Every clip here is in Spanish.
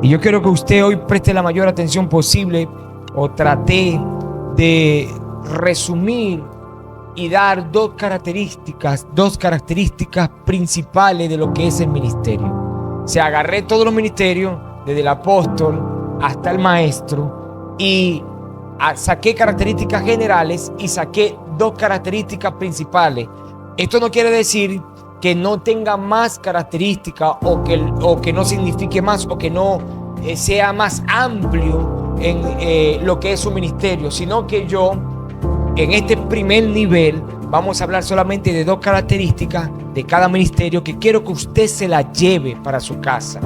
Y yo quiero que usted hoy preste la mayor atención posible, o trate de resumir y dar dos características principales de lo que es el ministerio. O sea, agarré todos los ministerios, desde el apóstol hasta el maestro, y saqué características generales y saqué dos características principales. Esto no quiere decir que no tenga más características o que no signifique más, o que no sea más amplio en lo que es su ministerio, sino que yo en este primer nivel vamos a hablar solamente de dos características de cada ministerio, que quiero que usted se la lleve para su casa,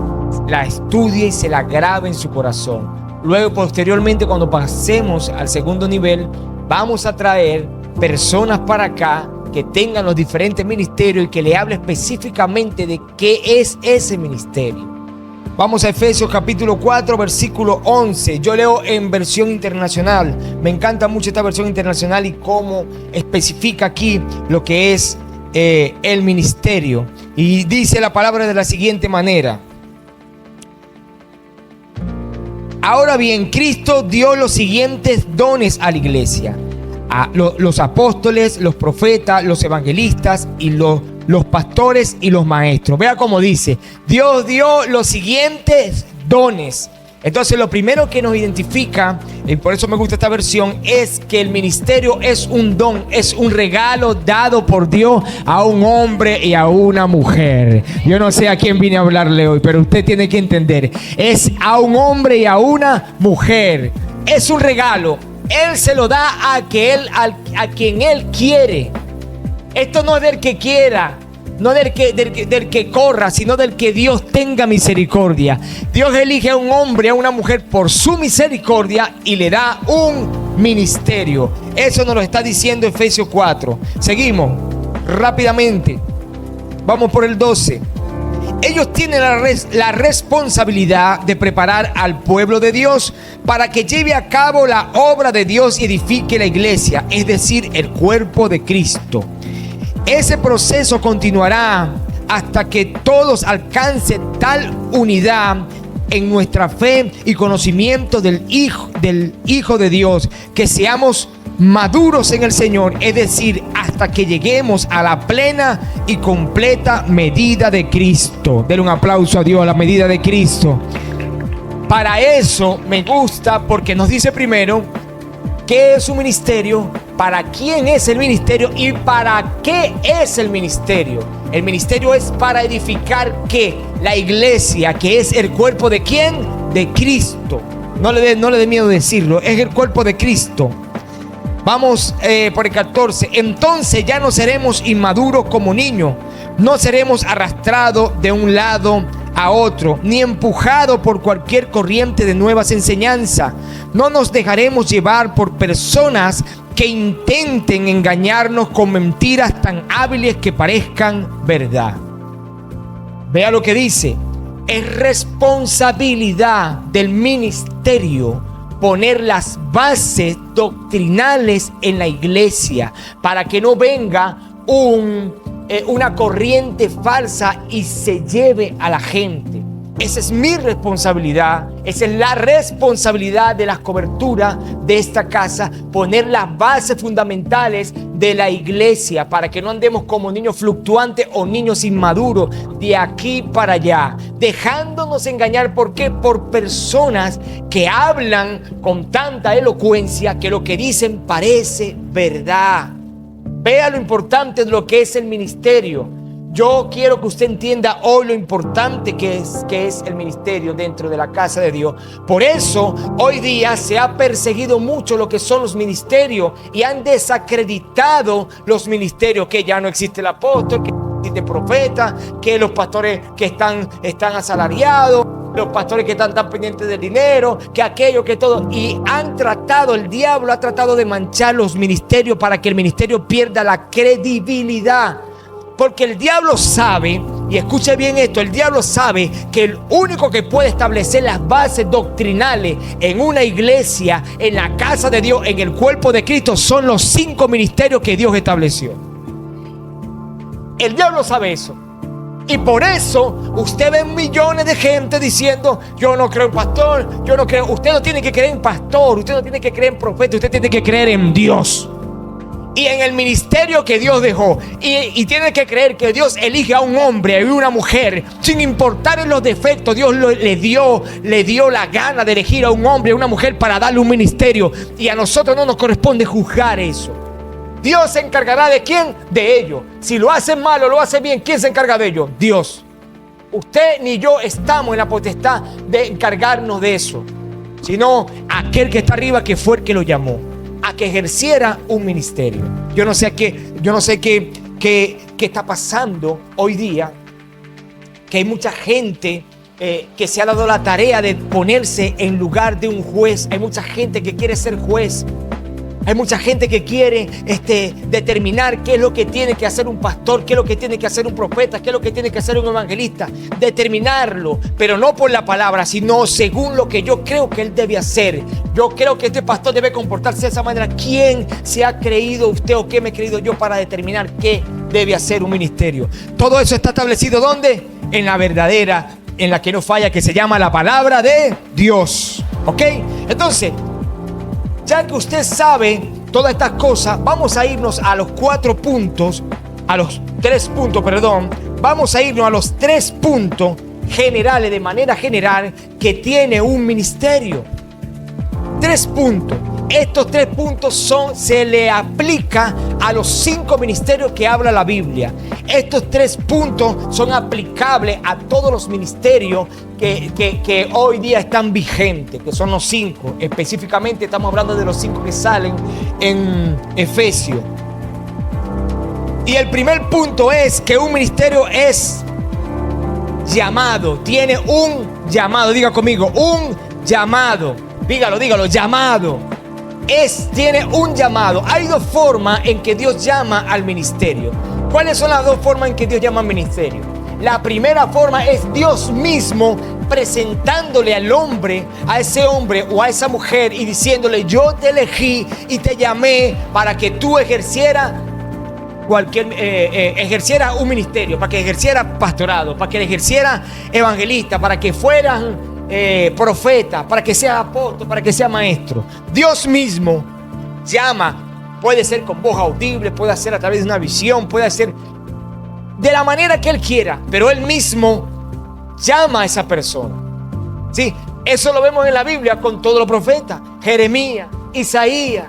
la estudie y se la grabe en su corazón. Luego, posteriormente, cuando pasemos al segundo nivel, vamos a traer personas para acá que tengan los diferentes ministerios y que le hable específicamente de qué es ese ministerio. Vamos a Efesios capítulo 4, versículo 11. Yo leo en versión internacional. Me encanta mucho esta versión internacional y cómo especifica aquí lo que es el ministerio. Y dice la palabra de la siguiente manera: ahora bien, Cristo dio los siguientes dones a la iglesia: los apóstoles, los profetas, los evangelistas y los pastores y los maestros. Vea cómo dice: Dios dio los siguientes dones. Entonces, lo primero que nos identifica, y por eso me gusta esta versión, es que el ministerio es un don, es un regalo dado por Dios a un hombre y a una mujer. Yo no sé a quién vine a hablarle hoy, pero usted tiene que entender: es a un hombre y a una mujer. Es un regalo. Él se lo da a quien Él quiere. Esto no es del que quiera, no del que corra, sino del que Dios tenga misericordia. Dios elige a un hombre, a una mujer por su misericordia y le da un ministerio. Eso nos lo está diciendo Efesios 4. Seguimos rápidamente. Vamos por el 12. Ellos tienen la responsabilidad de preparar al pueblo de Dios para que lleve a cabo la obra de Dios y edifique la iglesia, es decir, el cuerpo de Cristo. Ese proceso continuará hasta que todos alcancen tal unidad en nuestra fe y conocimiento del Hijo de Dios, que seamos maduros en el Señor, es decir, hasta que lleguemos a la plena y completa medida de Cristo. Denle un aplauso a Dios, a la medida de Cristo. Para eso me gusta, porque nos dice primero qué es un ministerio, para quién es el ministerio y para qué es el ministerio. El ministerio es para edificar ¿qué? La iglesia, que es el cuerpo de ¿quién? De Cristo. No le dé miedo decirlo, es el cuerpo de Cristo. Vamos por el 14. Entonces ya no seremos inmaduros como niños, no seremos arrastrados de un lado a otro, ni empujados por cualquier corriente de nuevas enseñanzas. No nos dejaremos llevar por personas que intenten engañarnos con mentiras tan hábiles que parezcan verdad. Vea lo que dice: es responsabilidad del ministerio poner las bases doctrinales en la iglesia para que no venga una corriente falsa y se lleve a la gente. Esa es mi responsabilidad, esa es la responsabilidad de las coberturas de esta casa, poner las bases fundamentales de la iglesia para que no andemos como niños fluctuantes o niños inmaduros de aquí para allá, dejándonos engañar. ¿Por qué? Por personas que hablan con tanta elocuencia que lo que dicen parece verdad. Vea lo importante de lo que es el ministerio. Yo quiero que usted entienda hoy lo importante que es el ministerio dentro de la casa de Dios. Por eso hoy día se ha perseguido mucho lo que son los ministerios y han desacreditado los ministerios, que ya no existe el apóstol, que no existe el profeta, que los pastores que están asalariados, los pastores que están tan pendientes del dinero, que aquello, que todo. Y el diablo ha tratado de manchar los ministerios para que el ministerio pierda la credibilidad. Porque el diablo sabe, y escuche bien esto, el diablo sabe que el único que puede establecer las bases doctrinales en una iglesia, en la casa de Dios, en el cuerpo de Cristo, son los 5 ministerios que Dios estableció. El diablo sabe eso. Y por eso usted ve millones de gente diciendo: yo no creo en pastor, yo no creo. Usted no tiene que creer en pastor, usted no tiene que creer en profeta, usted tiene que creer en Dios y en el ministerio que Dios dejó. Y tiene que creer que Dios elige a un hombre y una mujer sin importar en los defectos. Dios le dio la gana de elegir a un hombre y a una mujer para darle un ministerio. Y a nosotros no nos corresponde juzgar eso. Dios se encargará ¿de quién? De ellos. Si lo hacen mal o lo hacen bien, ¿quién se encarga de ellos? Dios. Usted ni yo estamos en la potestad de encargarnos de eso, sino aquel que está arriba, que fue el que lo llamó a que ejerciera un ministerio. Yo no sé qué está pasando hoy día, que hay mucha gente que se ha dado la tarea de ponerse en lugar de un juez. Hay mucha gente que quiere ser juez. Hay mucha gente que quiere determinar qué es lo que tiene que hacer un pastor, qué es lo que tiene que hacer un profeta, qué es lo que tiene que hacer un evangelista. Determinarlo, pero no por la palabra, sino según lo que yo creo que él debe hacer. Yo creo que este pastor debe comportarse de esa manera. ¿Quién se ha creído usted o qué me he creído yo para determinar qué debe hacer un ministerio? Todo eso está establecido ¿dónde? En la verdadera, en la que no falla, que se llama la palabra de Dios. ¿Ok? Entonces, ya que usted sabe todas estas cosas, vamos a irnos a los 3 puntos. Vamos a irnos a los 3 puntos generales, de manera general, que tiene un ministerio. 3 puntos. Estos 3 puntos se le aplica a los 5 ministerios que habla la Biblia. Estos 3 puntos son aplicables a todos los ministerios que hoy día están vigentes, que son los 5. Específicamente estamos hablando de los 5 que salen en Efesios. Y el primer punto es que un ministerio es llamado, tiene un llamado. Diga conmigo, un llamado. Dígalo, llamado. Tiene un llamado. Hay 2 formas en que Dios llama al ministerio. ¿Cuáles son las 2 formas en que Dios llama al ministerio? La primera forma es Dios mismo presentándole al hombre, a ese hombre o a esa mujer, y diciéndole: yo te elegí y te llamé para que tú ejerciera un ministerio, para que ejerciera pastorado, para que ejerciera evangelista, para que fueran profeta, para que sea apóstol, para que sea maestro. Dios mismo llama. Puede ser con voz audible, puede ser a través de una visión, puede ser de la manera que Él quiera, pero Él mismo llama a esa persona. Sí, eso lo vemos en la Biblia con todos los profetas. Jeremías, Isaías,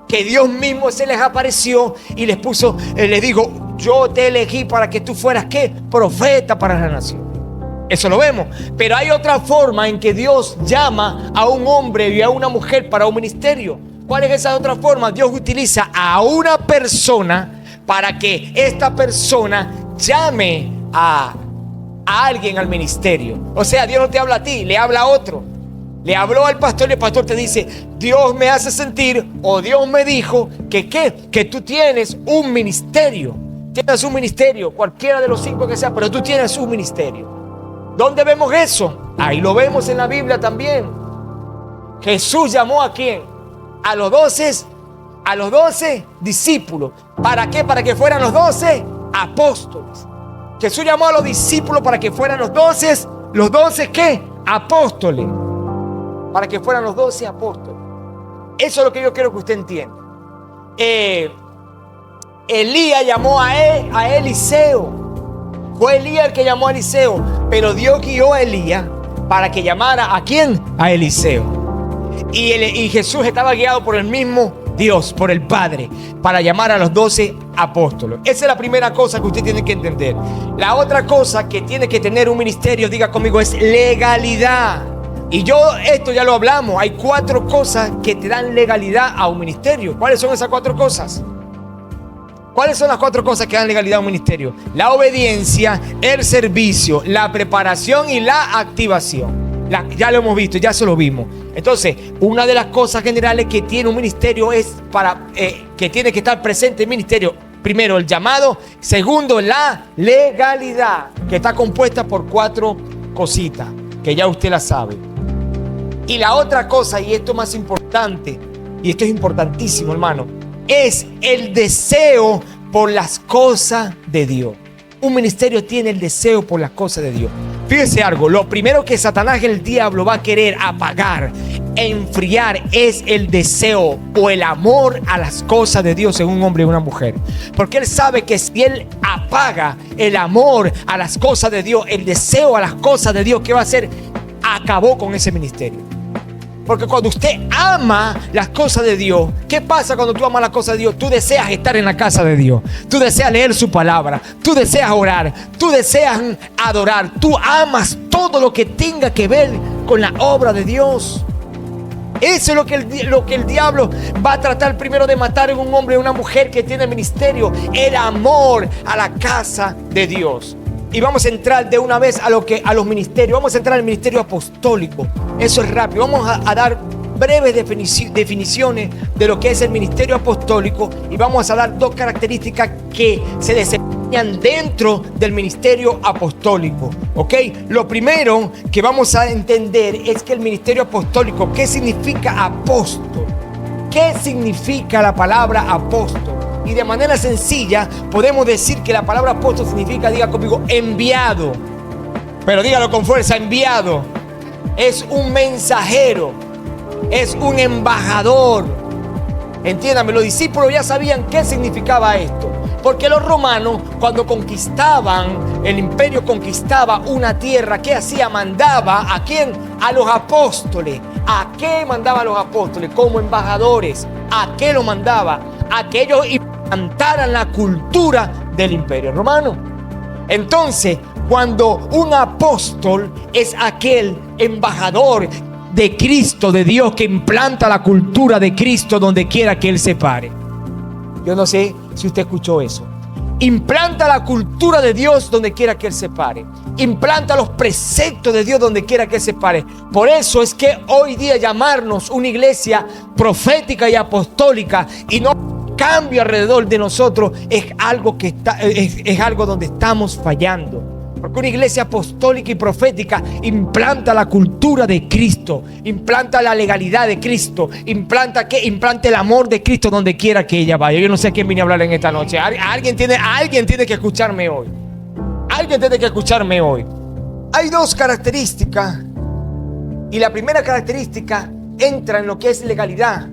que Dios mismo se les apareció y les puso, les dijo: yo te elegí para que tú fueras ¿qué? Profeta para la nación. Eso lo vemos. Pero hay otra forma en que Dios llama a un hombre y a una mujer para un ministerio. ¿Cuál es esa otra forma? Dios utiliza a una persona para que esta persona llame a alguien al ministerio. O sea, Dios no te habla a ti, le habla a otro. Le habló al pastor y el pastor te dice: Dios me hace sentir, o Dios me dijo que tú tienes un ministerio. Tienes un ministerio, cualquiera de los 5 que sea, pero tú tienes un ministerio. ¿Dónde vemos eso? Ahí lo vemos en la Biblia también. Jesús llamó ¿a quién? A los 12 discípulos. ¿Para qué? Para que fueran los 12 apóstoles. Jesús llamó a los discípulos para que fueran los 12 ¿qué? Apóstoles. Para que fueran los 12 apóstoles. Eso es lo que yo quiero que usted entienda. Elías llamó a Eliseo. Fue Elías el que llamó a Eliseo, pero Dios guió a Elías para que llamara ¿a quién? A Eliseo. Y Jesús estaba guiado por el mismo Dios, por el Padre, para llamar a los 12 apóstoles. Esa es la primera cosa que usted tiene que entender. La otra cosa que tiene que tener un ministerio, diga conmigo, es legalidad. Y esto ya lo hablamos. Hay 4 cosas que te dan legalidad a un ministerio. ¿Cuáles son esas 4 cosas? ¿Cuáles son las 4 cosas que dan legalidad a un ministerio? La obediencia, el servicio, la preparación y la activación. Ya lo hemos visto, ya se lo vimos. Entonces, una de las cosas generales que tiene un ministerio es que tiene que estar presente el ministerio. Primero, el llamado. Segundo, la legalidad, que está compuesta por 4 cositas, que ya usted la sabe. Y la otra cosa, y esto más importante, y esto es importantísimo, hermano, es el deseo por las cosas de Dio. un ministerio tiene el deseo por las cosas de Dios. Fíjese algo, lo primero que Satanás, el diablo, va a querer apagar, enfriar, es el deseo o el amor a las cosas de Dios en un hombre y una mujer. Porque él sabe que si él apaga el amor a las cosas de Dios, el deseo a las cosas de Dios, ¿qué va a hacer? Acabó con ese ministerio. Porque cuando usted ama las cosas de Dios, ¿qué pasa cuando tú amas las cosas de Dios? Tú deseas estar en la casa de Dios. Tú deseas leer su palabra. Tú deseas orar. Tú deseas adorar. Tú amas todo lo que tenga que ver con la obra de Dios. Eso es lo que el diablo va a tratar primero de matar en un hombre y una mujer que tiene ministerio. El amor a la casa de Dios. Y vamos a entrar de una vez a los ministerios. Vamos a entrar al ministerio apostólico. Eso es rápido. Vamos a dar breves definiciones de lo que es el ministerio apostólico. Y vamos a dar dos características que se desempeñan dentro del ministerio apostólico. ¿Ok? Lo primero que vamos a entender es que el ministerio apostólico, ¿qué significa apóstol? ¿Qué significa la palabra apóstol? Y de manera sencilla podemos decir que la palabra apóstol significa, diga conmigo, enviado. Pero dígalo con fuerza, enviado. Es un mensajero, es un embajador. Entiéndame, los discípulos ya sabían qué significaba esto. Porque los romanos, cuando conquistaban, el imperio conquistaba una tierra, ¿qué hacía? Mandaba ¿a quién? A los apóstoles. ¿A qué mandaba a los apóstoles? Como embajadores. ¿A qué lo mandaba? A que ellos implantaran la cultura del imperio romano. Entonces, cuando un apóstol es aquel embajador de Cristo, de Dios, que implanta la cultura de Cristo donde quiera que él se pare. Yo no sé si usted escuchó eso. Implanta la cultura de Dios donde quiera que él se pare. Implanta los preceptos de Dios donde quiera que él se pare. Por eso es que hoy día llamarnos una iglesia profética y apostólica y no cambio alrededor de nosotros es algo que es algo donde estamos fallando. Porque una iglesia apostólica y profética implanta la cultura de Cristo, implanta la legalidad de Cristo, implanta el amor de Cristo donde quiera que ella vaya. Yo no sé a quién vine a hablar en esta noche. Alguien tiene que escucharme hoy. Alguien tiene que escucharme hoy. Hay dos características. Y la primera característica entra en lo que es legalidad.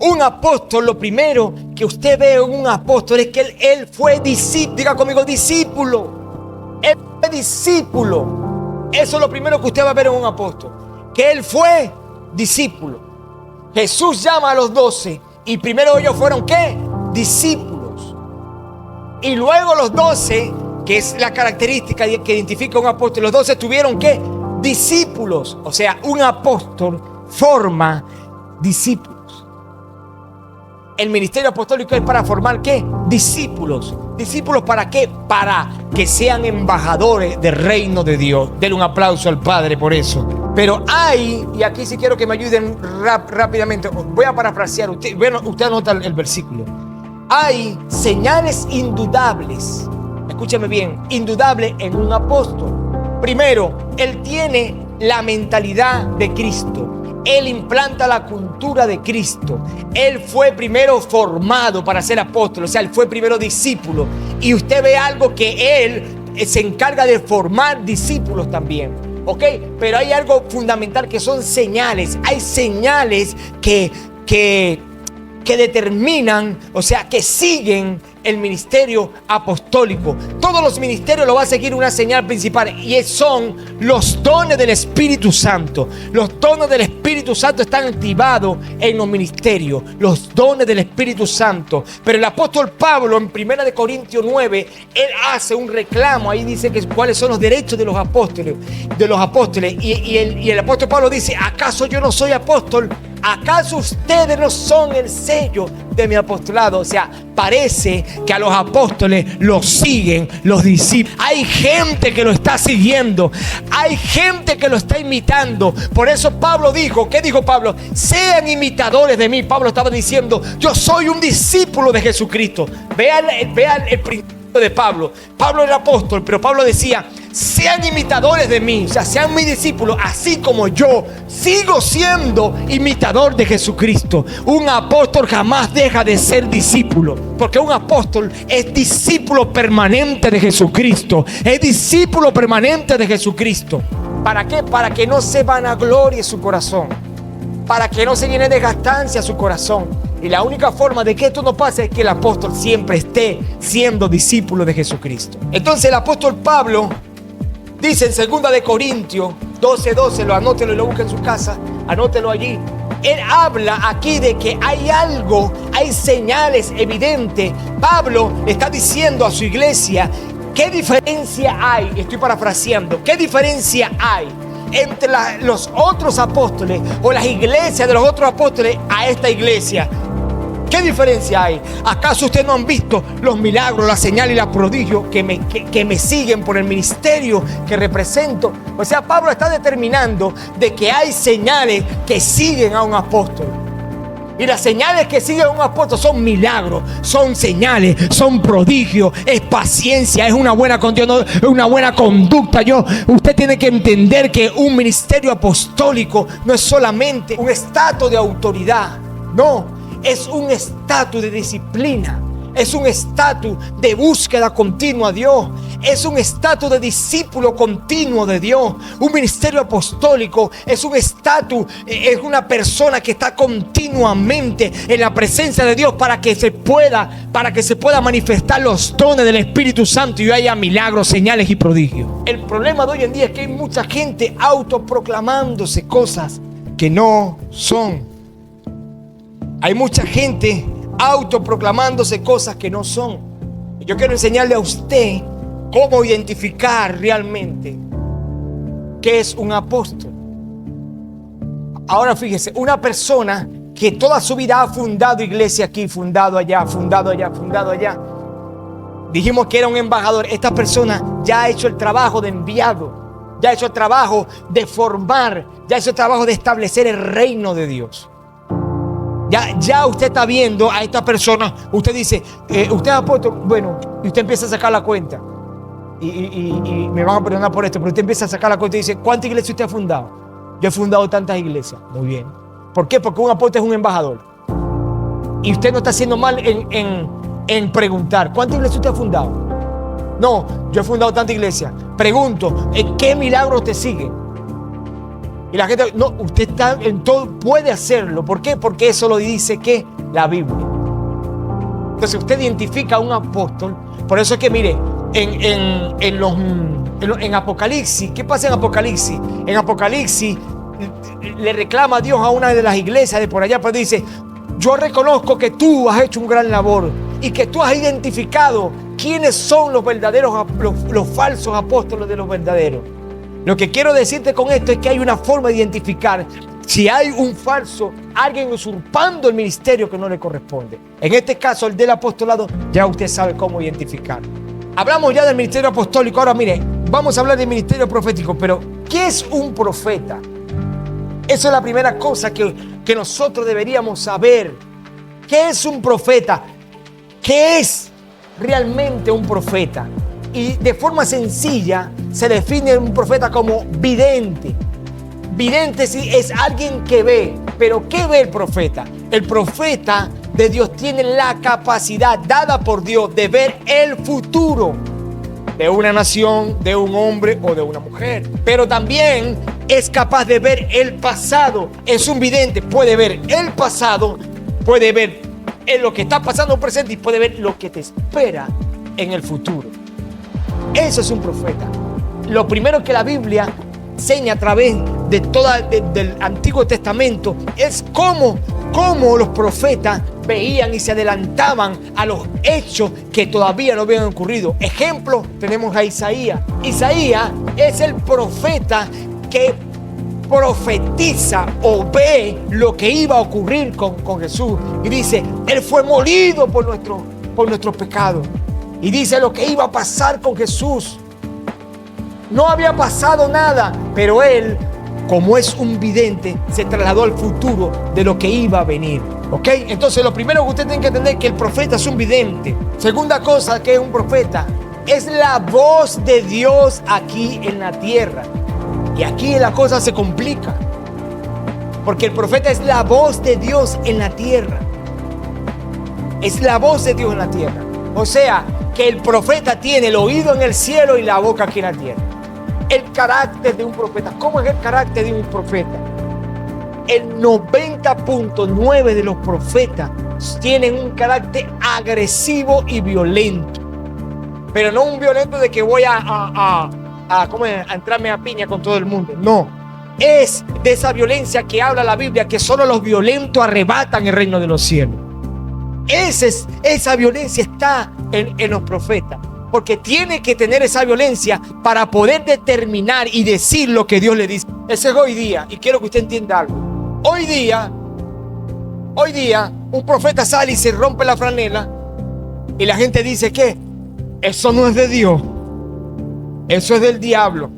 Un apóstol, lo primero que usted ve en un apóstol es que él fue discípulo. Diga conmigo, discípulo. Él fue discípulo. Eso es lo primero que usted va a ver en un apóstol. Que él fue discípulo. Jesús llama a los 12 y primero ellos fueron ¿qué? Discípulos. Y luego los 12, que es la característica que identifica a un apóstol, los 12 tuvieron ¿qué? Discípulos. O sea, un apóstol forma discípulos. El ministerio apostólico es para formar ¿qué? Discípulos. ¿Discípulos para qué? Para que sean embajadores del reino de Dios. Denle un aplauso al Padre por eso. Pero hay, y aquí sí quiero que me ayuden rápidamente. Voy a parafrasear. Usted anota el versículo. Hay señales indudables. Escúchame bien. Indudables en un apóstol. Primero, él tiene la mentalidad de Cristo. Él implanta la cultura de Cristo. Él fue primero formado para ser apóstol. O sea, él fue primero discípulo. Y usted ve algo que él se encarga de formar discípulos también. ¿Ok? Pero hay algo fundamental que son señales. Hay señales que determinan, o sea, que siguen el ministerio apostólico. Todos los ministerios lo va a seguir una señal principal y son los dones del Espíritu Santo. Los dones del Espíritu Santo están activados en los ministerios. Los dones del Espíritu Santo. Pero el apóstol Pablo en 1 Corintios 9, él hace un reclamo. Ahí dice que cuáles son los derechos de los apóstoles. Y el apóstol Pablo dice: ¿acaso yo no soy apóstol? ¿Acaso ustedes no son el sello de mi apostolado? O sea, parece que a los apóstoles los siguen los discípulos. Hay gente que lo está siguiendo. Hay gente que lo está imitando. Por eso Pablo dijo, ¿qué dijo Pablo? Sean imitadores de mí. Pablo estaba diciendo, yo soy un discípulo de Jesucristo. Vean el principio de Pablo. Pablo era apóstol, pero Pablo decía, sean imitadores de mí, o sea, sean mis discípulos, así como yo sigo siendo imitador de Jesucristo. Un apóstol jamás deja de ser discípulo, porque un apóstol es discípulo permanente de Jesucristo. Es discípulo permanente de Jesucristo. ¿Para qué? Para que no se vanaglorie su corazón, para que no se llene de jactancia su corazón. Y la única forma de que esto no pase es que el apóstol siempre esté siendo discípulo de Jesucristo. Entonces el apóstol Pablo dice en 2 de Corintios 12:12, anótelo y lo busca en su casa, anótelo allí. Él habla aquí de que hay algo, hay señales evidentes. Pablo está diciendo a su iglesia, ¿qué diferencia hay? Estoy parafraseando. ¿Qué diferencia hay entre los otros apóstoles o las iglesias de los otros apóstoles a esta iglesia? ¿Qué diferencia hay? ¿Acaso ustedes no han visto los milagros, las señales y los prodigios que me siguen por el ministerio que represento? O sea, Pablo está determinando de que hay señales que siguen a un apóstol. Y las señales que siguen a un apóstol son milagros, son señales, son prodigios, es paciencia, es una buena conducta. Usted tiene que entender que un ministerio apostólico no es solamente un estatus de autoridad, no. Es un estatus de disciplina. Es un estatus de búsqueda continua a Dios. Es un estatus de discípulo continuo de Dios. Un ministerio apostólico es un estatus, es una persona que está continuamente en la presencia de Dios para que se pueda manifestar los dones del Espíritu Santo y haya milagros, señales y prodigios. El problema de hoy en día es que hay mucha gente autoproclamándose cosas que no son. Hay mucha gente autoproclamándose cosas que no son. Y yo quiero enseñarle a usted cómo identificar realmente qué es un apóstol. Ahora fíjese, una persona que toda su vida ha fundado iglesia aquí, fundado allá, fundado allá, fundado allá. Dijimos que era un embajador. Esta persona ya ha hecho el trabajo de enviado, ya ha hecho el trabajo de formar, ya ha hecho el trabajo de establecer el reino de Dios. Ya usted está viendo a esta persona. Usted dice, usted es apóstol. Bueno, y usted empieza a sacar la cuenta. Y me van a perdonar por esto, pero usted empieza a sacar la cuenta y dice, ¿cuántas iglesias usted ha fundado? Yo he fundado tantas iglesias. Muy bien. ¿Por qué? Porque un apóstol es un embajador. Y usted no está haciendo mal en preguntar, ¿cuántas iglesias usted ha fundado? No, yo he fundado tantas iglesias. Pregunto, ¿qué milagros te siguen? Y la gente, no, usted está en todo, puede hacerlo. ¿Por qué? Porque eso lo dice que la Biblia. Entonces usted identifica a un apóstol. Por eso es que mire, en Apocalipsis, ¿qué pasa en Apocalipsis? En Apocalipsis le reclama a Dios a una de las iglesias de por allá, pero dice, yo reconozco que tú has hecho un gran labor y que tú has identificado quiénes son los verdaderos, los falsos apóstoles de los verdaderos. Lo que quiero decirte con esto es que hay una forma de identificar si hay un falso, alguien usurpando el ministerio que no le corresponde. En este caso, el del apostolado, ya usted sabe cómo identificar. Hablamos ya del ministerio apostólico. Ahora mire, vamos a hablar del ministerio profético. Pero, ¿qué es un profeta? Esa es la primera cosa que nosotros deberíamos saber. ¿Qué es un profeta? ¿Qué es realmente un profeta? Y de forma sencilla se define un profeta como vidente. Vidente es alguien que ve. Pero ¿qué ve el profeta? El profeta de Dios tiene la capacidad dada por Dios de ver el futuro de una nación, de un hombre o de una mujer. Pero también es capaz de ver el pasado. Es un vidente, puede ver el pasado, puede ver en lo que está pasando en el presente y puede ver lo que te espera en el futuro. Eso es un profeta. Lo primero que la Biblia enseña a través de del Antiguo Testamento es cómo los profetas veían y se adelantaban a los hechos que todavía no habían ocurrido. Ejemplo, tenemos a Isaías. Isaías es el profeta que profetiza o ve lo que iba a ocurrir con Jesús. Y dice, Él fue molido por nuestros pecados. Y dice lo que iba a pasar con Jesús. No había pasado nada, pero Él, como es un vidente, se trasladó al futuro de lo que iba a venir. ¿Ok? Entonces lo primero que usted tiene que entender es que el profeta es un vidente. Segunda cosa que es un profeta. es la voz de Dios aquí en la tierra. Y aquí la cosa se complica, porque el profeta es la voz de Dios en la tierra. Es la voz de Dios en la tierra. O sea, que el profeta tiene el oído en el cielo y la boca aquí en la tierra. El carácter de un profeta. ¿Cómo es el carácter de un profeta? El 90.9 de los profetas tienen un carácter agresivo y violento. Pero no un violento de que voy a entrarme a piña con todo el mundo. No. Es de esa violencia que habla la Biblia, que solo los violentos arrebatan el reino de los cielos. Esa violencia está en los profetas. Porque tiene que tener esa violencia para poder determinar y decir lo que Dios le dice. Ese es hoy día. Y quiero que usted entienda algo. Hoy día, un profeta sale y se rompe la franela. Y la gente dice que eso no es de Dios. Eso es del diablo.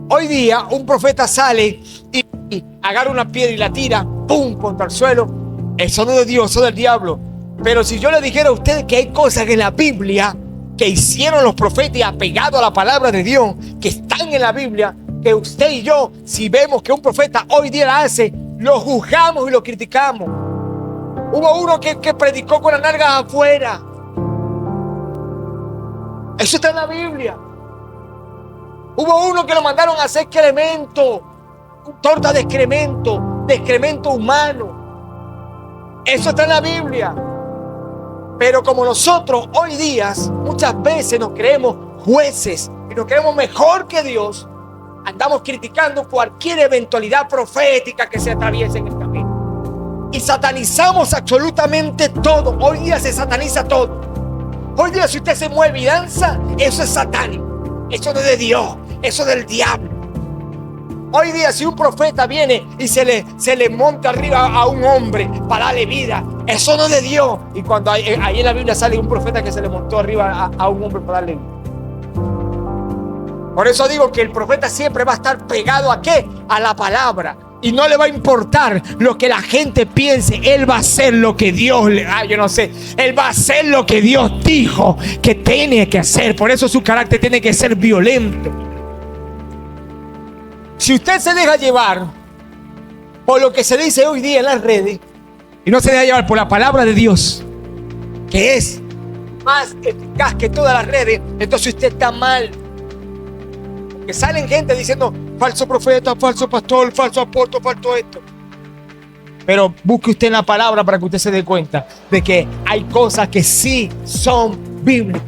Hoy día, un profeta sale y agarra una piedra y la tira, ¡pum!, contra el suelo. Eso no es de Dios, eso es del diablo. Pero si yo le dijera a usted que hay cosas en la Biblia que hicieron los profetas y apegados a la palabra de Dios, que están en la Biblia, que usted y yo, si vemos que un profeta hoy día la hace, lo juzgamos y lo criticamos. Hubo uno que predicó con las nalgas afuera. Eso está en la Biblia. Hubo uno que lo mandaron a hacer excremento, torta de excremento humano. Eso está en la Biblia. Pero como nosotros hoy día muchas veces nos creemos jueces y nos creemos mejor que Dios, andamos criticando cualquier eventualidad profética que se atraviese en el camino. Y satanizamos absolutamente todo. Hoy día se sataniza todo. Hoy día si usted se mueve y danza, eso es satánico. Eso no es de Dios, eso es del diablo. Hoy día si un profeta viene y se le monta arriba a un hombre para darle vida, eso no es de Dios. Y cuando ahí en la Biblia sale un profeta que se le montó arriba a un hombre para darle vida. Por eso digo que el profeta siempre va a estar pegado ¿a qué? A la palabra. Y no le va a importar lo que la gente piense. Él va a hacer lo que Dios Él va a hacer lo que Dios dijo que tiene que hacer. Por eso su carácter tiene que ser violento. Si usted se deja llevar por lo que se dice hoy día en las redes y no se deja llevar por la palabra de Dios, que es más eficaz que todas las redes, entonces usted está mal. Que salen gente diciendo falso profeta, falso pastor, falso apóstol, falso esto. Pero busque usted en la palabra para que usted se dé cuenta de que hay cosas que sí son bíblicas,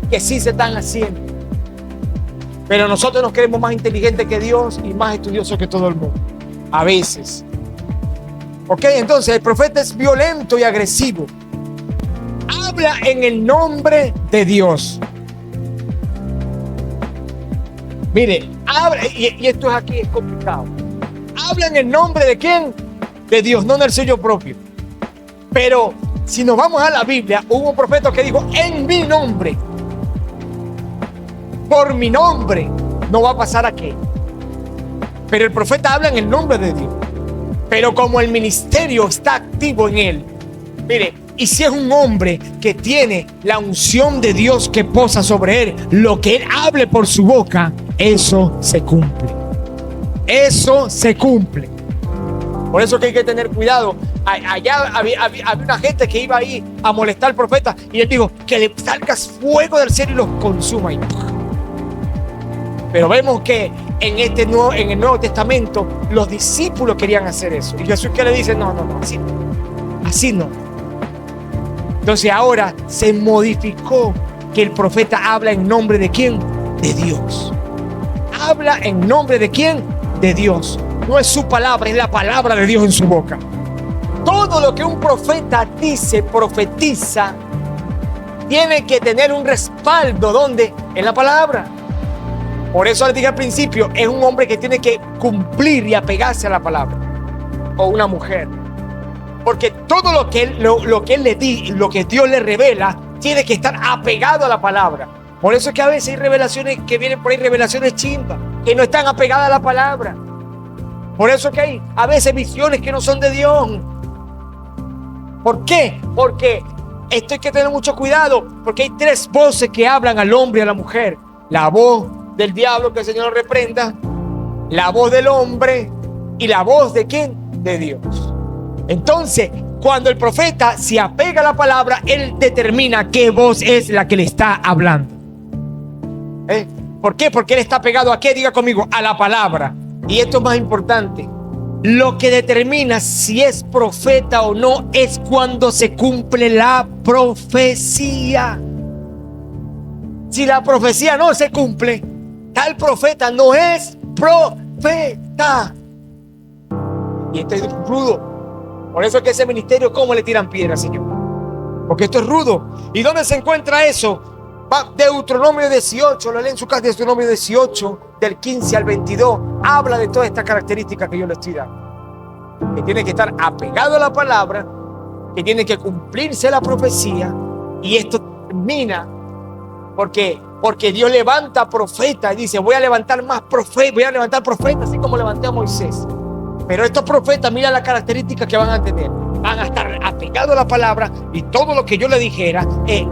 que sí se están haciendo. Pero nosotros nos creemos más inteligentes que Dios y más estudiosos que todo el mundo. A veces. Ok, entonces el profeta es violento y agresivo. Habla en el nombre de Dios. Mire, habla, y esto es aquí, es complicado. Habla en el nombre de ¿quién? De Dios, no en el suyo propio. Pero si nos vamos a la Biblia, hubo un profeta que dijo, en mi nombre, por mi nombre, no va a pasar aquí. Pero el profeta habla en el nombre de Dios. Pero como el ministerio está activo en él, mire, y si es un hombre que tiene la unción de Dios que posa sobre él, lo que él hable por su boca, eso se cumple. Eso se cumple. Por eso que hay que tener cuidado. Allá había una gente que iba ahí a molestar al profeta y él dijo, que le salga fuego del cielo y los consuma. Pero vemos que en el Nuevo Testamento los discípulos querían hacer eso. Y Jesús que le dice, no, así no. Entonces ahora se modificó que el profeta habla en nombre de ¿quién? De Dios. Habla en nombre de ¿quién? De Dios. No es su palabra, es la palabra de Dios en su boca. Todo lo que un profeta dice, profetiza, tiene que tener un respaldo. ¿Dónde? En la palabra. Por eso les dije al principio, es un hombre que tiene que cumplir y apegarse a la palabra. O una mujer. Porque todo lo que él le dice, lo que Dios le revela, tiene que estar apegado a la palabra. Por eso es que a veces hay revelaciones que vienen por ahí, revelaciones chimbas, que no están apegadas a la palabra. Por eso es que hay a veces visiones que no son de Dios. ¿Por qué? Porque esto hay que tener mucho cuidado, porque hay tres voces que hablan al hombre y a la mujer. La voz del diablo, que el Señor lo reprenda, la voz del hombre y la voz de ¿quién? De Dios. Entonces, cuando el profeta se apega a la palabra, él determina qué voz es la que le está hablando. ¿Por qué? Porque él está pegado a qué, diga conmigo, a la palabra. Y esto es más importante. Lo que determina si es profeta o no es cuando se cumple la profecía. Si la profecía no se cumple, tal profeta no es profeta. Y esto es rudo. Por eso es que ese ministerio, ¿cómo le tiran piedras, Señor? Porque esto es rudo. ¿Y dónde se encuentra eso? Deuteronomio 18, lo leen en su casa. Deuteronomio 18, del 15 al 22, habla de todas estas características que yo le estoy dando. Que tiene que estar apegado a la palabra, que tiene que cumplirse la profecía. Y esto termina porque Dios levanta profetas y dice: voy a levantar más profetas, voy a levantar profetas, así como levanté a Moisés. Pero estos profetas, mira las características que van a tener. Van a estar apegados a la palabra, y todo lo que yo le dijera,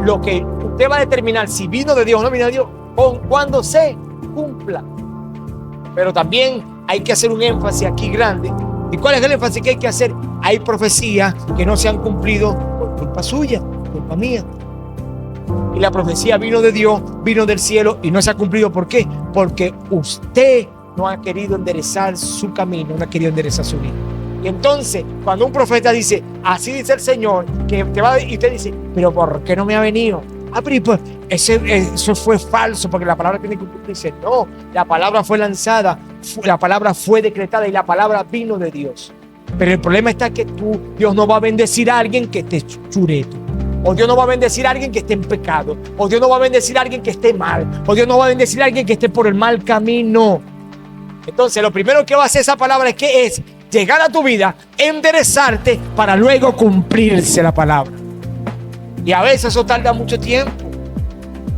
lo que usted va a determinar si vino de Dios o no vino de Dios, cuando se cumpla. Pero también hay que hacer un énfasis aquí grande. ¿Y cuál es el énfasis que hay que hacer? Hay profecías que no se han cumplido por culpa suya, culpa mía. Y la profecía vino de Dios, vino del cielo y no se ha cumplido. ¿Por qué? Porque usted no ha querido enderezar su camino, no ha querido enderezar su vida. Y entonces, cuando un profeta dice: así dice el Señor, que te va, y usted dice: pero ¿por qué no me ha venido? Pero pues, eso fue falso, porque la palabra tiene que cumplirse. No, la palabra fue lanzada, la palabra fue decretada y la palabra vino de Dios. Pero el problema está que Dios no va a bendecir a alguien que esté chureto, o Dios no va a bendecir a alguien que esté en pecado, o Dios no va a bendecir a alguien que esté mal, o Dios no va a bendecir a alguien que esté por el mal camino. Entonces, lo primero que va a hacer esa palabra es que es llegar a tu vida, enderezarte para luego cumplirse la palabra. Y a veces eso tarda mucho tiempo.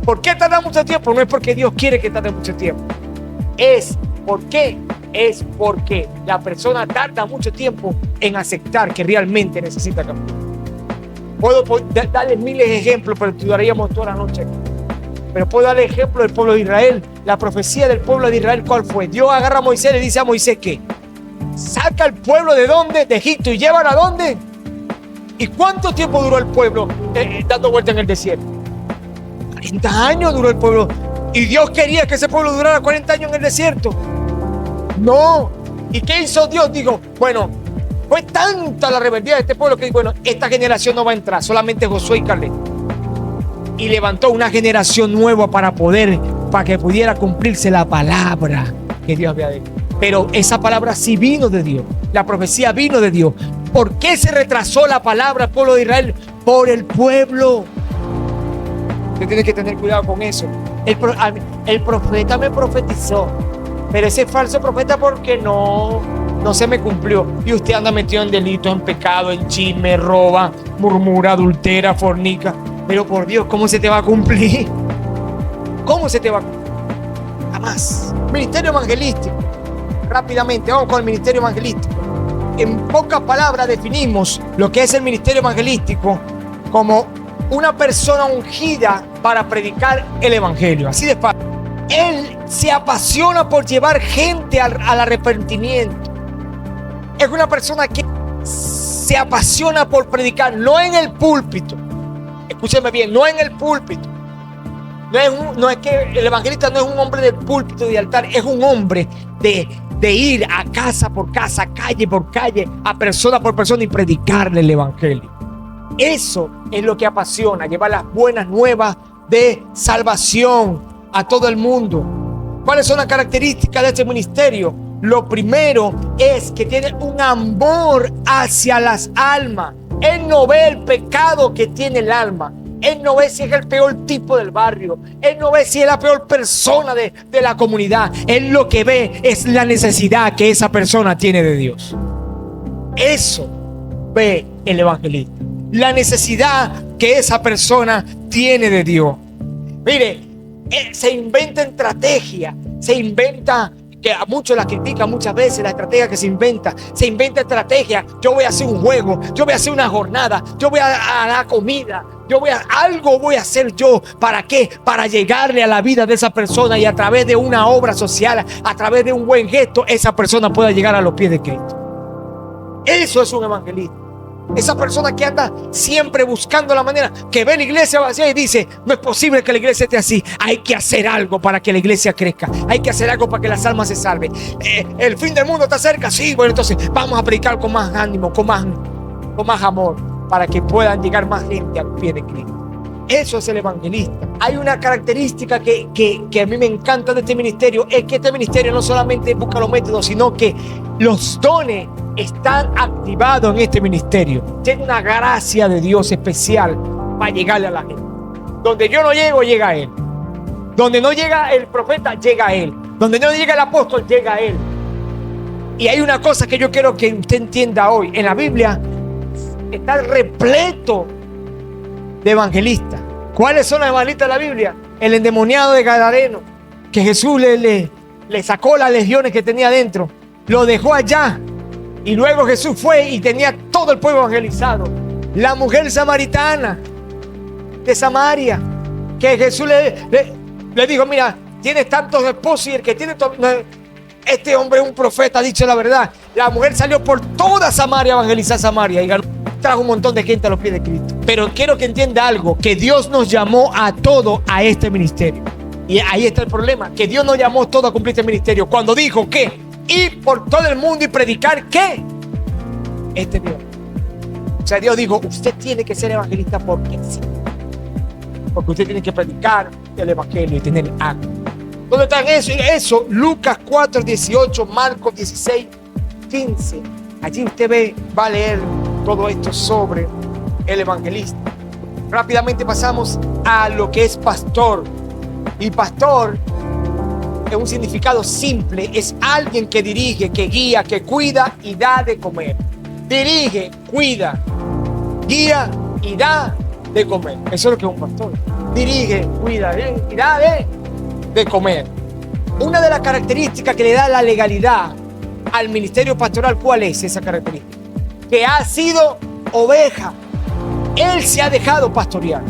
¿Por qué tarda mucho tiempo? No es porque Dios quiere que tarde mucho tiempo. Es porque la persona tarda mucho tiempo en aceptar que realmente necesita cambiar. Puedo darles miles de ejemplos, pero estudiaríamos toda la noche. Pero puedo darle ejemplo del pueblo de Israel. La profecía del pueblo de Israel, ¿cuál fue? Dios agarra a Moisés y le dice a Moisés que saca al pueblo ¿de dónde? De Egipto. ¿Y llevan a dónde? ¿Y cuánto tiempo duró el pueblo dando vuelta en el desierto? 40 años duró el pueblo. ¿Y Dios quería que ese pueblo durara 40 años en el desierto? No. ¿Y qué hizo Dios? Digo, bueno, fue tanta la rebeldía de este pueblo que, bueno, esta generación no va a entrar, solamente Josué y Caleb. Y levantó una generación nueva para que pudiera cumplirse la palabra que Dios había dicho. Pero esa palabra sí vino de Dios. La profecía vino de Dios. ¿Por qué se retrasó la palabra al pueblo de Israel? Por el pueblo. Usted tiene que tener cuidado con eso. El profeta me profetizó, pero ese falso profeta, porque no se me cumplió. Y usted anda metido en delitos, en pecado, en chisme, roba, murmura, adultera, fornica. Pero por Dios, ¿cómo se te va a cumplir? ¿Cómo se te va a cumplir? Jamás. Ministerio evangelístico. Rápidamente, vamos con el ministerio evangelístico. En pocas palabras definimos lo que es el ministerio evangelístico como una persona ungida para predicar el evangelio. Así de fácil. Él se apasiona por llevar gente al arrepentimiento. Es una persona que se apasiona por predicar, no en el púlpito. Escúcheme bien, no en el púlpito. No es que el evangelista no es un hombre de púlpito, de altar, es un hombre de ir a casa por casa, calle por calle, a persona por persona y predicarle el evangelio. Eso es lo que apasiona, llevar las buenas nuevas de salvación a todo el mundo. ¿Cuáles son las características de este ministerio? Lo primero es que tiene un amor hacia las almas. Él no ve el pecado que tiene el alma. Él no ve si es el peor tipo del barrio. Él no ve si es la peor persona de la comunidad. Él lo que ve es la necesidad que esa persona tiene de Dios. Eso ve el evangelista. La necesidad que esa persona tiene de Dios. Mire, se inventa estrategia. Se inventa, que a muchos la critican muchas veces, la estrategia que se inventa estrategia. Yo voy a hacer un juego, yo voy a hacer una jornada, yo voy a dar comida, algo voy a hacer yo. ¿Para qué? Para llegarle a la vida de esa persona y a través de una obra social, a través de un buen gesto, esa persona pueda llegar a los pies de Cristo. Eso es un evangelista. Esa persona que anda siempre buscando la manera, que ve la iglesia vacía y dice: no es posible que la iglesia esté así. Hay que hacer algo para que la iglesia crezca. Hay que hacer algo para que las almas se salven. El fin del mundo está cerca. Sí, bueno, entonces vamos a predicar con más ánimo, con más amor, para que puedan llegar más gente al pie de Cristo. Eso es el evangelista. Hay una característica que a mí me encanta de este ministerio. Es que este ministerio no solamente busca los métodos, sino que los dones están activados en este ministerio. Tiene una gracia de Dios especial para llegarle a la gente. Donde yo no llego, llega a Él. Donde no llega el profeta, llega a Él. Donde no llega el apóstol, llega a Él. Y hay una cosa que yo quiero que usted entienda hoy. En la Biblia está repleto de evangelistas. ¿Cuáles son los evangelistas de la Biblia? El endemoniado de Gadareno, que Jesús le sacó las legiones que tenía dentro, lo dejó allá, y luego Jesús fue y tenía todo el pueblo evangelizado. La mujer samaritana de Samaria, que Jesús le dijo: mira, tienes tantos esposos y el que tiene este hombre es un profeta, ha dicho la verdad. La mujer salió por toda Samaria a evangelizar Samaria y trajo un montón de gente a los pies de Cristo. Pero quiero que entienda algo, que Dios nos llamó a todo a este ministerio. Y ahí está el problema, que Dios nos llamó todo a cumplir este ministerio. Cuando dijo que ir por todo el mundo y predicar, ¿qué? Este Dios. O sea, Dios dijo: usted tiene que ser evangelista porque sí. Porque usted tiene que predicar el evangelio y tener acto. ¿Dónde está eso? Lucas 4:18, Marcos 16:15. Allí usted va a leer todo esto sobre el evangelista. Rápidamente pasamos a lo que es pastor. Y pastor, en un significado simple, es alguien que dirige, que guía, que cuida y da de comer. Dirige, cuida, guía y da de comer. Eso es lo que es un pastor. Dirige, cuida y da de comer. Una de las características que le da la legalidad al ministerio pastoral, ¿cuál es esa característica? Que ha sido oveja. Él se ha dejado pastorear.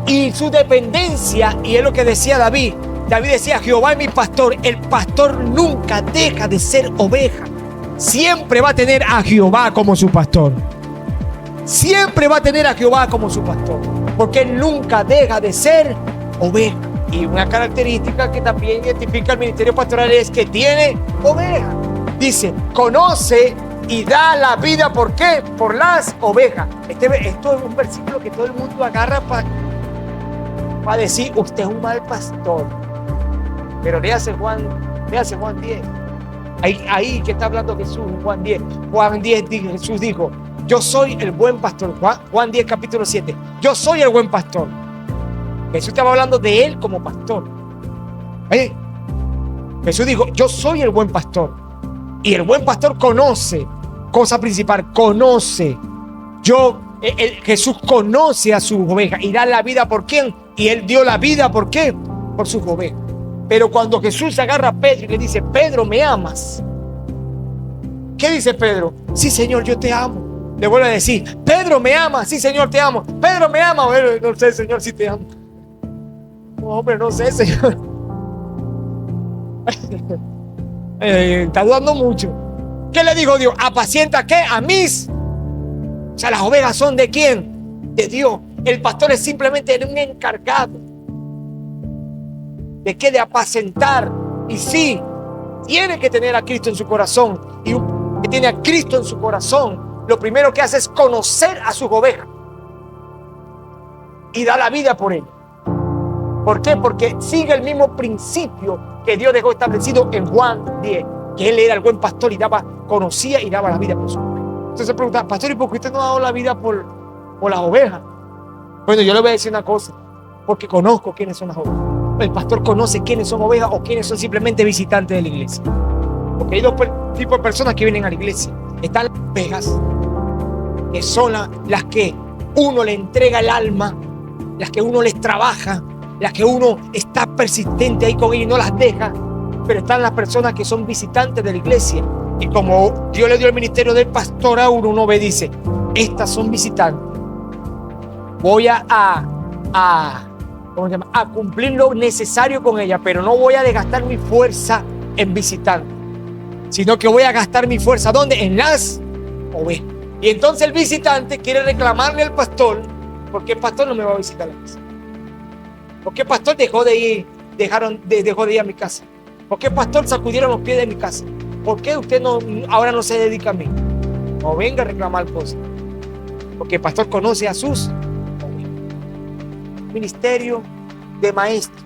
Y su dependencia, y es lo que decía David. David decía: Jehová es mi pastor. El pastor nunca deja de ser oveja. Siempre va a tener a Jehová como su pastor. Siempre va a tener a Jehová como su pastor. Porque él nunca deja de ser oveja. Y una característica que también identifica el ministerio pastoral es que tiene oveja. Dice: conoce y da la vida. ¿Por qué? Por las ovejas. Esto es un versículo que todo el mundo agarra para decir: usted es un mal pastor. Pero léase Juan 10. Ahí que está hablando Jesús en Juan 10. Juan 10, Jesús dijo: yo soy el buen pastor. Juan 10, capítulo 7. Yo soy el buen pastor. Jesús estaba hablando de él como pastor. Jesús dijo: yo soy el buen pastor. Y el buen pastor conoce, cosa principal, conoce. Jesús conoce a sus ovejas y da la vida por quién. Y él dio la vida por qué, por sus ovejas. Pero cuando Jesús agarra a Pedro y le dice: Pedro, ¿me amas? ¿Qué dice Pedro? Sí, Señor, yo te amo. Le vuelve a decir: Pedro, ¿me amas? Sí, Señor, te amo. Pedro, ¿me ama? Bueno, no sé, Señor, si te amo. No, hombre, no sé, Señor. Está dudando mucho. ¿Qué le dijo Dios? ¿Apacienta qué? A mis. O sea, las ovejas son ¿de quién? De Dios. El pastor es simplemente un encargado. ¿De qué? De apacentar. Y sí, tiene que tener a Cristo en su corazón. Y un que tiene a Cristo en su corazón, lo primero que hace es conocer a sus ovejas y da la vida por él. ¿Por qué? Porque sigue el mismo principio que Dios dejó establecido en Juan 10, que él era el buen pastor y conocía y daba la vida por sus ovejas. Entonces se pregunta: pastor, ¿y por qué usted no ha dado la vida por las ovejas? Bueno, yo le voy a decir una cosa: porque conozco quiénes son las ovejas. El pastor conoce quiénes son ovejas o quiénes son simplemente visitantes de la iglesia. Porque hay dos tipos de personas que vienen a la iglesia. Están las ovejas, que son las que uno le entrega el alma, las que uno les trabaja, las que uno está persistente ahí con ellos y no las deja. Pero están las personas que son visitantes de la iglesia. Y como Dios le dio el ministerio del pastor a uno ve, dice: estas son visitantes. voy ¿cómo se llama? A cumplir lo necesario con ella, pero no voy a desgastar mi fuerza en visitando, sino que voy a gastar mi fuerza, ¿dónde? En las ovejas. Y entonces el visitante quiere reclamarle al pastor, ¿por qué el pastor no me va a visitar a la casa? ¿Por qué el pastor dejó de ir a mi casa? ¿Por qué el pastor sacudieron los pies de mi casa? ¿Por qué usted ahora no se dedica a mí? No venga a reclamar cosas, porque el pastor conoce a sus ministerio de maestro.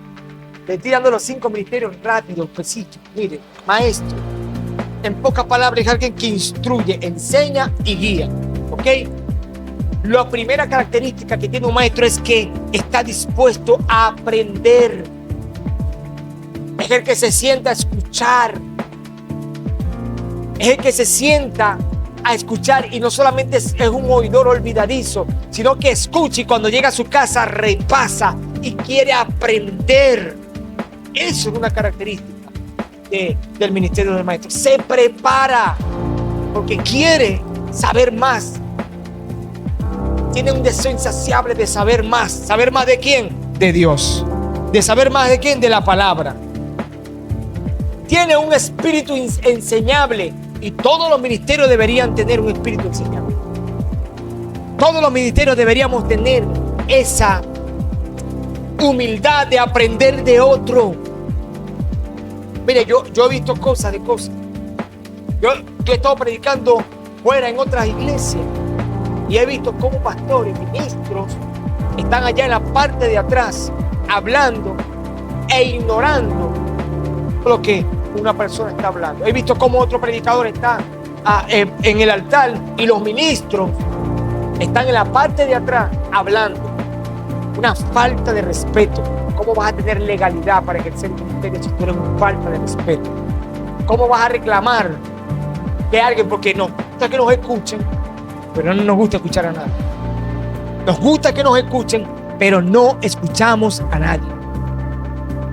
Le estoy dando los 5 ministerios rápidos, pesitos. Mire, maestro, en pocas palabras, es alguien que instruye, enseña y guía. ¿Ok? La primera característica que tiene un maestro es que está dispuesto a aprender. Es el que se sienta a escuchar. Es el que se sienta a escuchar y no solamente es un oidor olvidadizo, sino que escucha y cuando llega a su casa repasa y quiere aprender. Eso es una característica del ministerio del maestro. Se prepara porque quiere saber más. Tiene un deseo insaciable de saber más. ¿Saber más de quién? De Dios. ¿De saber más de quién? De la palabra. Tiene un espíritu enseñable. Y todos los ministerios deberían tener un espíritu enseñable. Todos los ministerios deberíamos tener esa humildad de aprender de otro. Mire, yo he visto cosas. Yo he estado predicando fuera en otras iglesias y he visto cómo pastores, ministros están allá en la parte de atrás hablando e ignorando lo que una persona está hablando. He visto cómo otro predicador está en el altar y los ministros están en la parte de atrás hablando. Una falta de respeto. ¿Cómo vas a tener legalidad para ejercer el ministerio si tú eres una falta de respeto? ¿Cómo vas a reclamar que alguien, porque no gusta que nos escuchen, pero no nos gusta escuchar a nadie? Nos gusta que nos escuchen, pero no escuchamos a nadie.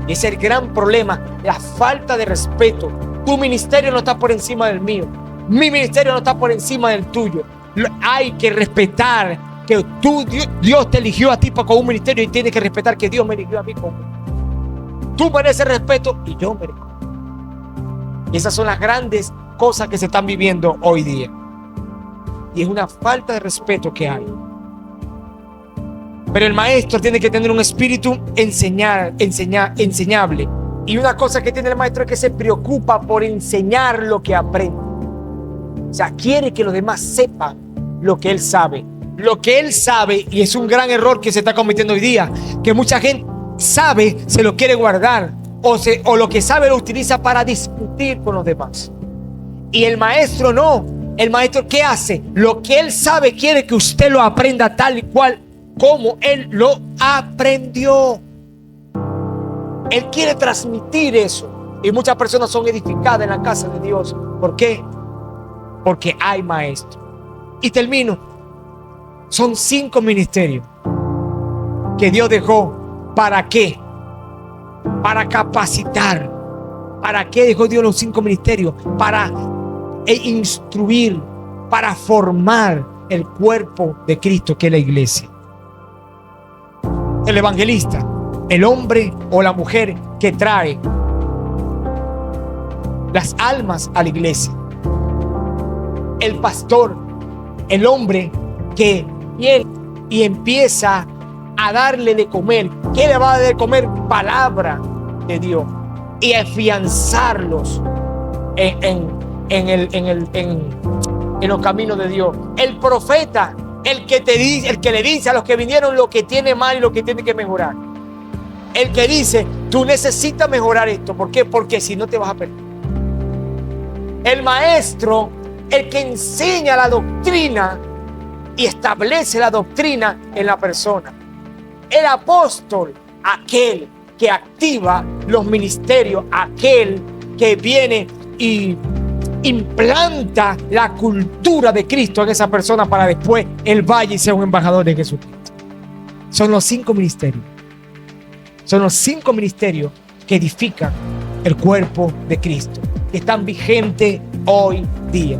Ese es el gran problema, la falta de respeto. Tu ministerio no está por encima del mío. Mi ministerio no está por encima del tuyo. Hay que respetar que Dios te eligió a ti con un ministerio y tienes que respetar que Dios me eligió a mí con uno. Tú mereces respeto y yo merezco. Y esas son las grandes cosas que se están viviendo hoy día. Y es una falta de respeto que hay. Pero el maestro tiene que tener un espíritu enseñable. Y una cosa que tiene el maestro es que se preocupa por enseñar lo que aprende. O sea, quiere que los demás sepan lo que él sabe. Lo que él sabe, y es un gran error que se está cometiendo hoy día, que mucha gente sabe, se lo quiere guardar, o lo que sabe lo utiliza para discutir con los demás. Y el maestro no. El maestro, ¿qué hace? Lo que él sabe quiere que usted lo aprenda tal y cual como él lo aprendió. Él quiere transmitir eso. Y muchas personas son edificadas en la casa de Dios. ¿Por qué? Porque hay maestro. Y termino. Son 5 ministerios que Dios dejó. ¿Para qué? Para capacitar. ¿Para qué dejó Dios los 5 ministerios? Para instruir, para formar el cuerpo de Cristo, que es la iglesia. El evangelista, el hombre o la mujer que trae las almas a la iglesia. El pastor, el hombre que viene y empieza a darle de comer. ¿Qué le va a dar de comer? Palabra de Dios. Y afianzarlos en los caminos de Dios. El profeta, el que le dice a los que vinieron lo que tiene mal y lo que tiene que mejorar. El que dice, tú necesitas mejorar esto. ¿Por qué? Porque si no te vas a perder. El maestro, el que enseña la doctrina y establece la doctrina en la persona. El apóstol, aquel que activa los ministerios, aquel que viene y implanta la cultura de Cristo en esa persona para después él vaya y sea un embajador de Jesucristo. Son los 5 ministerios. Son los 5 ministerios que edifican el cuerpo de Cristo, que están vigentes hoy día.